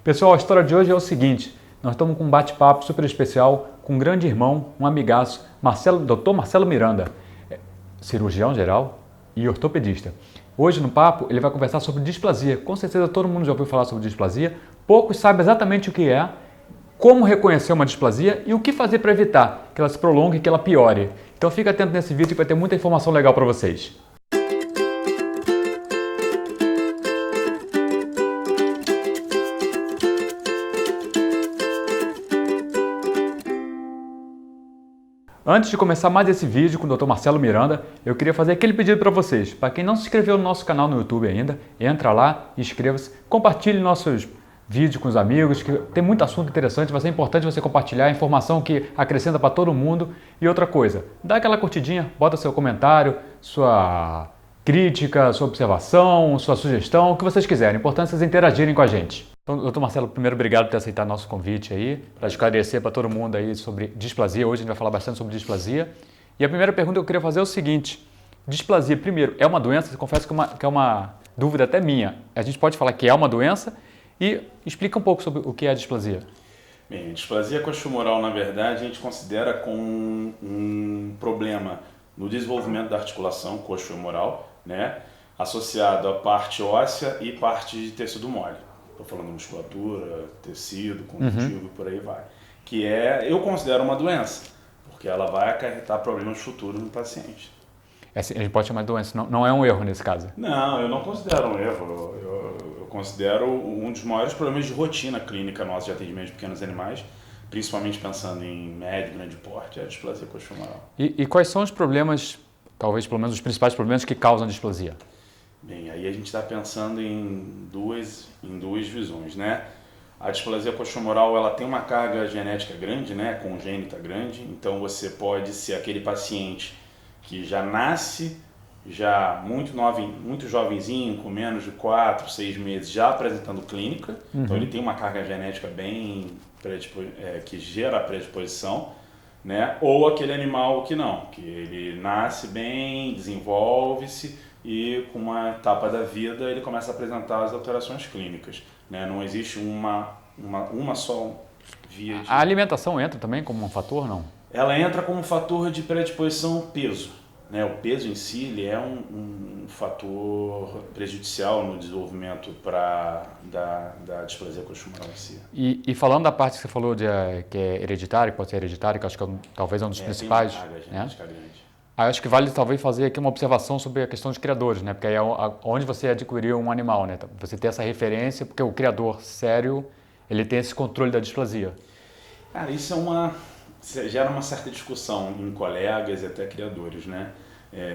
Pessoal, a história de hoje é o seguinte, nós estamos com um bate-papo super especial com um grande irmão, um amigaço, Dr. Marcelo Miranda, cirurgião geral e ortopedista. Hoje no papo ele vai conversar sobre displasia. Com certeza todo mundo já ouviu falar sobre displasia, poucos sabem exatamente o que é, como reconhecer uma displasia e o que fazer para evitar que ela se prolongue e que ela piore. Então fica atento nesse vídeo que vai ter muita informação legal para vocês. Antes de começar mais esse vídeo com o Dr. Marcelo Miranda, eu queria fazer aquele pedido para vocês. Para quem não se inscreveu no nosso canal no YouTube ainda, entra lá, inscreva-se, compartilhe nossos vídeos com os amigos, que tem muito assunto interessante, vai ser importante você compartilhar informação que acrescenta para todo mundo. E outra coisa, dá aquela curtidinha, bota seu comentário, sua crítica, sua observação, sua sugestão, o que vocês quiserem. É importante vocês interagirem com a gente. Então, doutor Marcelo, primeiro, obrigado por ter aceitado nosso convite aí, para esclarecer para todo mundo aí sobre displasia. Hoje a gente vai falar bastante sobre displasia. E a primeira pergunta que eu queria fazer é o seguinte, displasia, primeiro, é uma doença? Eu confesso que é uma dúvida até minha. A gente pode falar que é uma doença e explica um pouco sobre o que é a displasia. Bem, a displasia coxofemoral, na verdade, a gente considera como um problema no desenvolvimento da articulação coxofemoral, né, associado à parte óssea e parte de tecido mole. Estou falando musculatura, tecido, conjuntivo e por aí vai. Que eu considero uma doença, porque ela vai acarretar problemas futuros no paciente. A gente pode chamar de doença, não é um erro nesse caso? Não, eu não considero um erro. Eu considero um dos maiores problemas de rotina clínica nossa de atendimento de pequenos animais, principalmente pensando em médio e grande porte, é a displasia coxofemoral. E quais são os problemas, talvez pelo menos os principais problemas que causam a displasia? Bem, aí a gente está pensando em duas visões, né? A displasia coxofemoral, ela tem uma carga genética grande, né? Congênita grande, então você pode ser aquele paciente que já nasce já muito jovenzinho, com menos de 4, 6 meses, já apresentando clínica, então ele tem uma carga genética bem que gera predisposição, né? Ou aquele animal que não, que ele nasce bem, desenvolve-se e com uma etapa da vida ele começa a apresentar as alterações clínicas, né? Não existe uma só via de... A alimentação entra também como um fator, não? Ela entra como um fator de predisposição peso, né? O peso em si ele é um fator prejudicial no desenvolvimento da displasia coxofemoral em si. E falando da parte que você falou que é hereditária, que pode ser hereditária, que acho que talvez é um dos principais, tem uma carga genética grande. Acho que vale talvez fazer aqui uma observação sobre a questão de criadores, né? Porque aí é onde você adquiriu um animal, né? Você tem essa referência, porque o criador sério, ele tem esse controle da displasia. Cara, isso gera uma certa discussão em colegas e até criadores, né?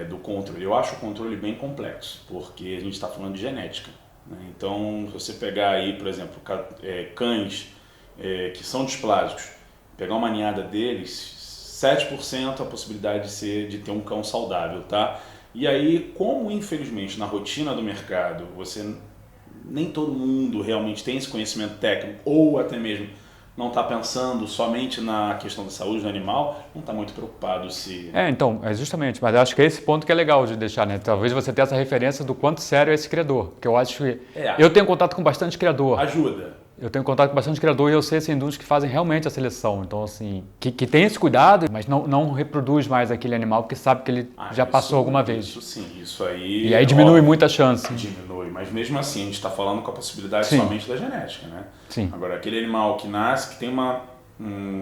Do controle. Eu acho o controle bem complexo, porque a gente está falando de genética, né? Então, se você pegar aí, por exemplo, cães que são displásicos, pegar uma ninhada deles, 7% a possibilidade de ter um cão saudável, tá? E aí, como infelizmente na rotina do mercado, nem todo mundo realmente tem esse conhecimento técnico, ou até mesmo não está pensando somente na questão da saúde do animal, não está muito preocupado se... Então, justamente, mas eu acho que é esse ponto que é legal de deixar, né? Talvez você tenha essa referência do quanto sério é esse criador, porque eu acho que... Eu tenho contato com bastante criador. Ajuda. Eu tenho contato com bastante criador e eu sei assim, dos que fazem realmente a seleção. Então, assim, que tem esse cuidado, mas não reproduz mais aquele animal porque sabe que ele já passou alguma vez. Isso sim, isso aí... E aí diminui muito a chance. Diminui, mas mesmo assim a gente está falando com a possibilidade somente da genética, né? Sim. Agora, aquele animal que nasce, que tem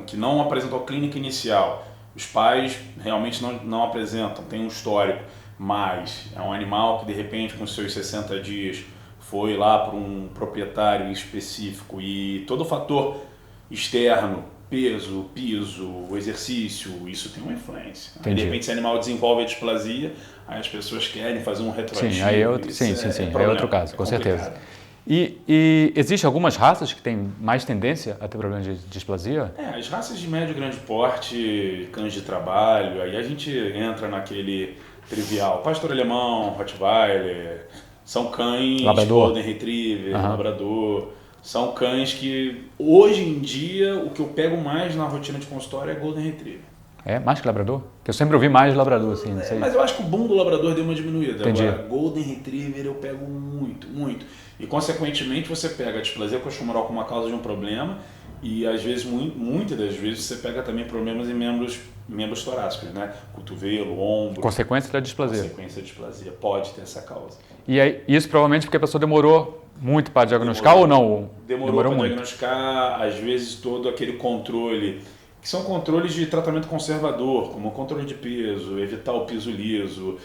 que não apresentou clínica inicial, os pais realmente não apresentam, tem um histórico, mas é um animal que de repente com seus 60 dias... foi lá para um proprietário específico e todo o fator externo, peso, piso, exercício, isso tem uma influência. Aí, de repente esse animal desenvolve a displasia, aí as pessoas querem fazer um retroativo. Sim, aí é outro caso, com certeza. E existem algumas raças que têm mais tendência a ter problemas de displasia? As raças de médio e grande porte, cães de trabalho, aí a gente entra naquele trivial, pastor alemão, Rottweiler... São cães, Labrador. Golden Retriever, Labrador. São cães que, hoje em dia, o que eu pego mais na rotina de consultório é Golden Retriever. É mais que labrador? Porque eu sempre ouvi mais labrador, assim, não sei. Mas eu acho que o boom do labrador deu uma diminuída. Entendi. Agora, Golden Retriever eu pego muito, muito. E, consequentemente, você pega a displasia coxomoral como uma causa de um problema e, às vezes, muitas das vezes, você pega também problemas em membros torácicos, né? Cotovelo, ombro. Consequência da displasia. Consequência da displasia. Pode ter essa causa. E aí, isso provavelmente porque a pessoa demorou muito para diagnosticar ou não? Demorou para muito. Diagnosticar, às vezes, todo aquele controle, que são controles de tratamento conservador, como controle de peso, evitar o piso liso,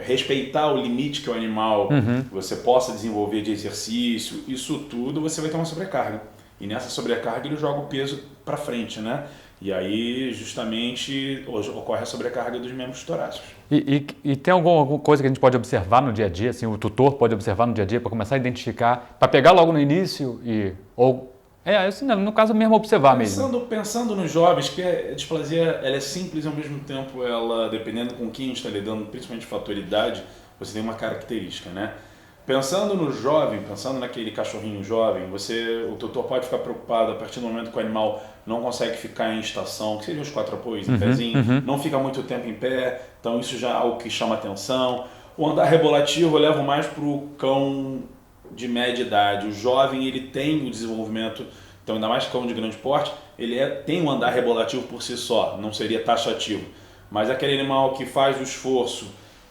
respeitar o limite que o animal você possa desenvolver de exercício, isso tudo você vai ter uma sobrecarga. E nessa sobrecarga ele joga o peso para frente, né? E aí justamente ocorre a sobrecarga dos membros torácicos. E tem alguma coisa que a gente pode observar no dia a dia, assim, o tutor pode observar no dia a dia para começar a identificar, para pegar logo no início assim, no caso mesmo observar mesmo. Pensando nos jovens, que a displasia ela é simples e ao mesmo tempo ela, dependendo com quem a gente está lidando, principalmente fator idade, você tem uma característica, né? Pensando no jovem, pensando naquele cachorrinho jovem, o tutor pode ficar preocupado a partir do momento que o animal não consegue ficar em estação, que seriam os 4 apoios, em pezinho, não fica muito tempo em pé, então isso já é algo que chama atenção. O andar rebolativo eu levo mais para o cão de média idade. O jovem ele tem o desenvolvimento, então ainda mais cão de grande porte, ele tem um andar rebolativo por si só, não seria taxativo. Mas aquele animal que faz o esforço,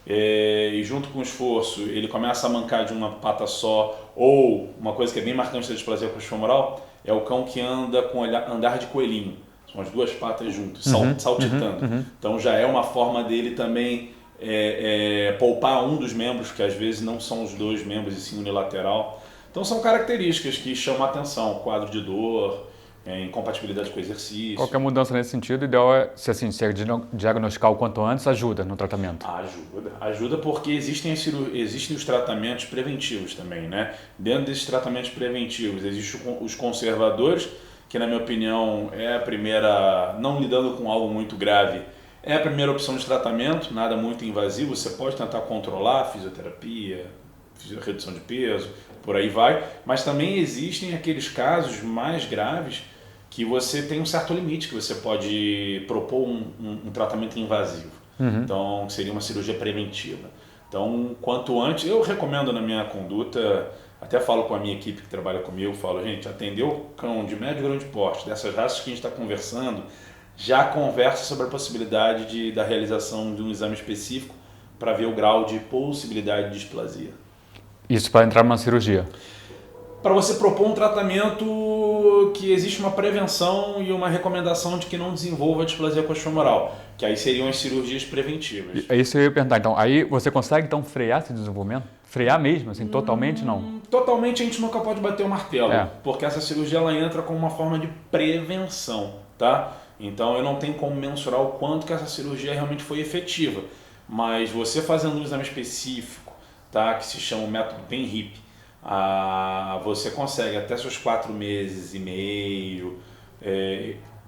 e junto com o esforço ele começa a mancar de uma pata só, ou uma coisa que é bem marcante da displasia coxofemoral é o cão que anda com andar de coelhinho, são as duas patas juntas, saltitando. Então já é uma forma dele também poupar um dos membros, que às vezes não são os dois membros e sim unilateral. Então são características que chamam a atenção, quadro de dor, incompatibilidade com o exercício. Qualquer mudança nesse sentido, o ideal é, se diagnosticar o quanto antes, ajuda no tratamento. Ajuda porque existem os tratamentos preventivos também, né? Dentro desses tratamentos preventivos, existem os conservadores, que na minha opinião é a primeira, não lidando com algo muito grave, é a primeira opção de tratamento, nada muito invasivo, você pode tentar controlar, fisioterapia, redução de peso, por aí vai, mas também existem aqueles casos mais graves que você tem um certo limite, que você pode propor um tratamento invasivo. Então, seria uma cirurgia preventiva. Então, quanto antes, eu recomendo na minha conduta, até falo com a minha equipe que trabalha comigo, falo, gente, atendeu cão de médio e grande porte, dessas raças que a gente está conversando, já conversa sobre a possibilidade da realização de um exame específico para ver o grau de possibilidade de displasia. Isso para entrar numa cirurgia? Para você propor um tratamento que existe uma prevenção e uma recomendação de que não desenvolva a displasia coxofemoral, que aí seriam as cirurgias preventivas. É isso que eu ia perguntar. Então, aí você consegue então frear esse desenvolvimento? Frear mesmo, assim, totalmente não? Totalmente a gente nunca pode bater o martelo, porque essa cirurgia ela entra como uma forma de prevenção, tá? Então eu não tenho como mensurar o quanto que essa cirurgia realmente foi efetiva, mas você fazendo um exame específico, tá? Que se chama o método PENRIP, você consegue até seus 4 meses e meio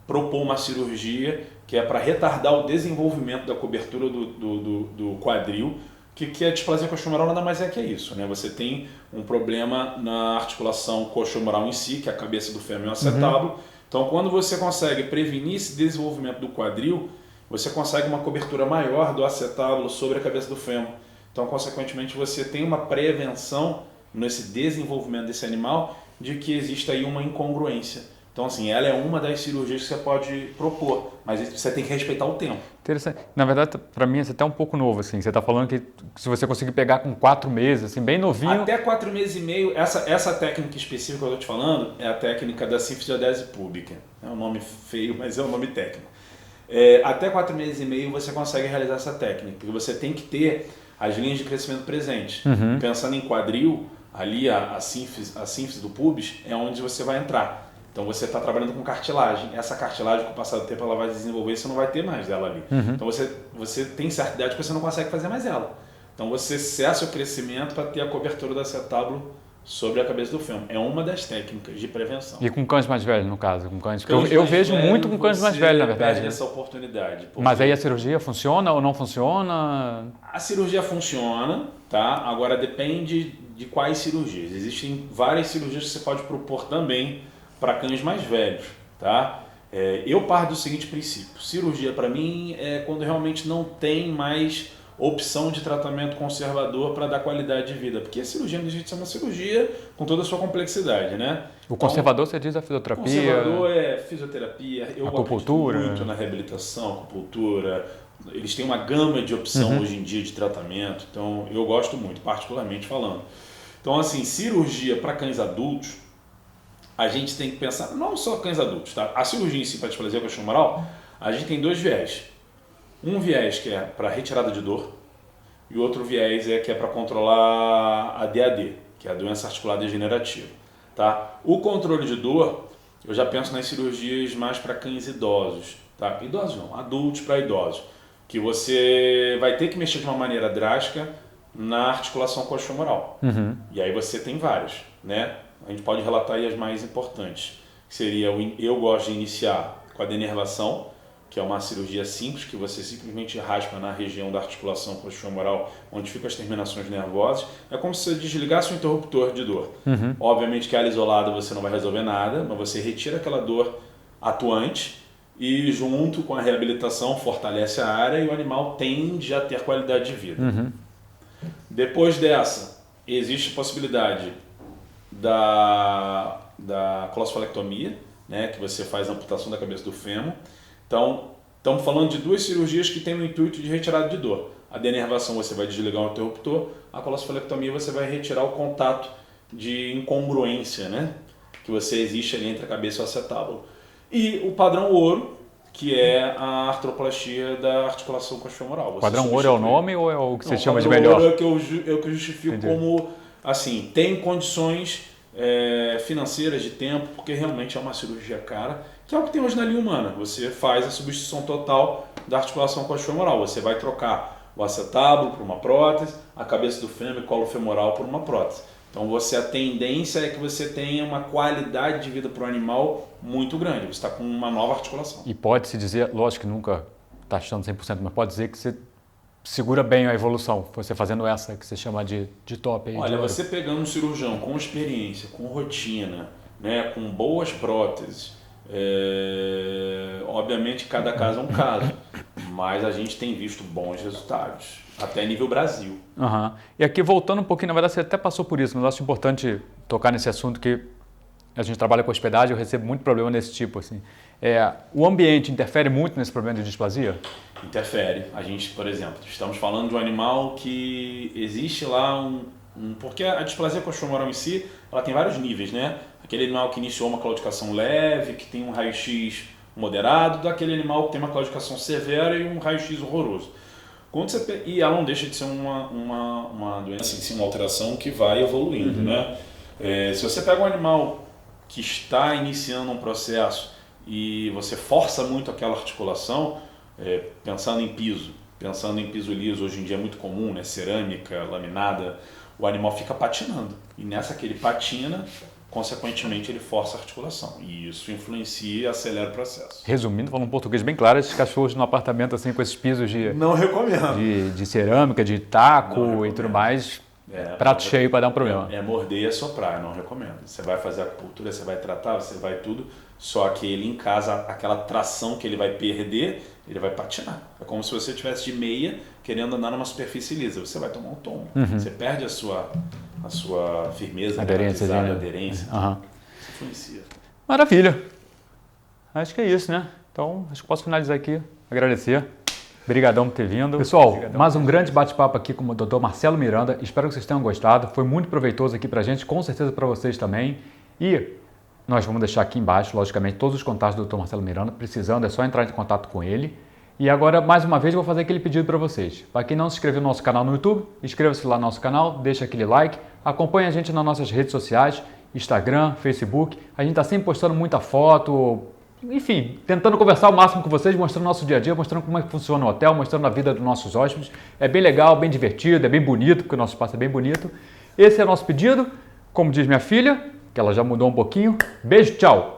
propor uma cirurgia que é para retardar o desenvolvimento da cobertura do quadril, que a displasia coxofemoral nada mais é que isso, né? Você tem um problema na articulação coxofemoral em si, que é a cabeça do fêmur e o acetábulo. Então, quando você consegue prevenir esse desenvolvimento do quadril, você consegue uma cobertura maior do acetábulo sobre a cabeça do fêmur. Então, consequentemente, você tem uma prevenção nesse desenvolvimento desse animal de que existe aí uma incongruência. Então, assim, ela é uma das cirurgias que você pode propor, mas você tem que respeitar o tempo. Interessante. Na verdade, para mim, isso é até um pouco novo, assim. Você está falando que se você conseguir pegar com 4 meses, assim, bem novinho... Até 4 meses e meio, essa técnica específica que eu estou te falando é a técnica da sinfisiodese pública. É um nome feio, mas é um nome técnico. Até 4 meses e meio você consegue realizar essa técnica, porque você tem que ter as linhas de crescimento presentes. Pensando em quadril, ali a sínfise do pubis é onde você vai entrar. Então você está trabalhando com cartilagem. Essa cartilagem, com o passar do tempo, ela vai desenvolver e você não vai ter mais dela ali. Então você tem certa idade que você não consegue fazer mais ela. Então você cessa o crescimento para ter a cobertura do acetábulo sobre a cabeça do fêmur. É uma das técnicas de prevenção. E com cães mais velhos, no caso? Com cães eu vejo muito com cães mais velhos, na verdade. Perde essa oportunidade. Mas aí a cirurgia funciona ou não funciona? A cirurgia funciona, tá? Agora depende de quais cirurgias. Existem várias cirurgias que você pode propor também para cães mais velhos, tá? Eu parto do seguinte princípio: cirurgia para mim é quando realmente não tem mais opção de tratamento conservador para dar qualidade de vida, porque a cirurgia não deixa de ser uma cirurgia com toda a sua complexidade, né? O conservador, você diz a fisioterapia? O conservador é fisioterapia, eu acupuntura, acredito muito na reabilitação, acupuntura. Eles têm uma gama de opção hoje em dia de tratamento, então eu gosto muito, particularmente falando. Então, assim, cirurgia para cães adultos, a gente tem que pensar, não só cães adultos, tá? A cirurgia em si, para displasia coxomoral, a gente tem dois viés. Um viés que é para retirada de dor e o outro viés que é para controlar a DAD, que é a doença articular degenerativa. Tá? O controle de dor, eu já penso nas cirurgias mais para cães idosos. Tá? Idosos não, adultos para idosos. Que você vai ter que mexer de uma maneira drástica na articulação coxofemoral. E aí você tem várias, né? A gente pode relatar aí as mais importantes. Que seria, eu gosto de iniciar com a denervação, que é uma cirurgia simples, que você simplesmente raspa na região da articulação coxofemoral, onde ficam as terminações nervosas. É como se você desligasse um interruptor de dor. Obviamente que a área isolada você não vai resolver nada, mas você retira aquela dor atuante e junto com a reabilitação fortalece a área e o animal tende a ter qualidade de vida. Depois dessa, existe a possibilidade da colossofalectomia, né, que você faz a amputação da cabeça do fêmur. Então, estamos falando de duas cirurgias que têm o intuito de retirada de dor. A denervação você vai desligar o interruptor, a colossofalectomia você vai retirar o contato de incongruência, né, que você existe ali entre a cabeça e o acetábulo. E o padrão ouro, que é a artroplastia da articulação coxofemoral. Padrão ouro é o nome ou é o que você chama de melhor? Padrão ouro é o que eu justifico. Entendi. Como, assim, tem condições financeiras de tempo, porque realmente é uma cirurgia cara, que é o que tem hoje na linha humana. Você faz a substituição total da articulação coxofemoral. Você vai trocar o acetábulo por uma prótese, a cabeça do fêmur e colo femoral por uma prótese. Então a tendência é que você tenha uma qualidade de vida para o animal muito grande. Você está com uma nova articulação. E pode-se dizer, lógico que nunca está achando 100%, mas pode dizer que você segura bem a evolução, você fazendo essa que você chama de top. Aí, olha, você pegando um cirurgião com experiência, com rotina, né, com boas próteses, obviamente cada caso é um caso, mas a gente tem visto bons resultados, até nível Brasil. E aqui voltando um pouquinho, na verdade você até passou por isso, mas eu acho importante tocar nesse assunto que a gente trabalha com hospedagem, eu recebo muito problema desse tipo. Assim. O ambiente interfere muito nesse problema de displasia? Interfere. A gente, por exemplo, estamos falando de um animal que existe lá porque a displasia coxofemoral em si, ela tem vários níveis, né? Aquele animal que iniciou uma claudicação leve, que tem um raio-x moderado, daquele animal que tem uma claudicação severa e um raio-x horroroso. E ela não deixa de ser uma doença, assim, uma alteração que vai evoluindo, né? Se você pega um animal que está iniciando um processo e você força muito aquela articulação, pensando em piso liso, hoje em dia é muito comum, né? Cerâmica, laminada, o animal fica patinando. E nessa que ele patina, consequentemente ele força a articulação. E isso influencia e acelera o processo. Resumindo, falando um português bem claro, esses cachorros no apartamento assim com esses pisos não recomendo. De cerâmica, de taco e tudo mais, prato cheio para dar um problema. Morder e assoprar, eu não recomendo. Você vai fazer a acupuntura, você vai tratar, você vai tudo, só que ele em casa, aquela tração que ele vai perder, ele vai patinar. É como se você estivesse de meia querendo andar numa superfície lisa, você vai tomar um tombo. Você perde a sua firmeza, aderência. Isso influencia. Maravilha. Acho que é isso, né? Então, acho que posso finalizar aqui. Agradecer. Obrigadão por ter vindo. Pessoal, mais um grande bate-papo aqui com o Dr. Marcelo Miranda. Espero que vocês tenham gostado. Foi muito proveitoso aqui pra gente, com certeza para vocês também. E nós vamos deixar aqui embaixo, logicamente, todos os contatos do Dr. Marcelo Miranda. Precisando, é só entrar em contato com ele. E agora, mais uma vez, eu vou fazer aquele pedido para vocês. Para quem não se inscreveu no nosso canal no YouTube, inscreva-se lá no nosso canal, deixa aquele like, acompanhe a gente nas nossas redes sociais, Instagram, Facebook. A gente está sempre postando muita foto, enfim, tentando conversar o máximo com vocês, mostrando o nosso dia a dia, mostrando como é que funciona o hotel, mostrando a vida dos nossos hóspedes. É bem legal, bem divertido, é bem bonito, porque o nosso espaço é bem bonito. Esse é o nosso pedido. Como diz minha filha, que ela já mudou um pouquinho. Beijo, tchau!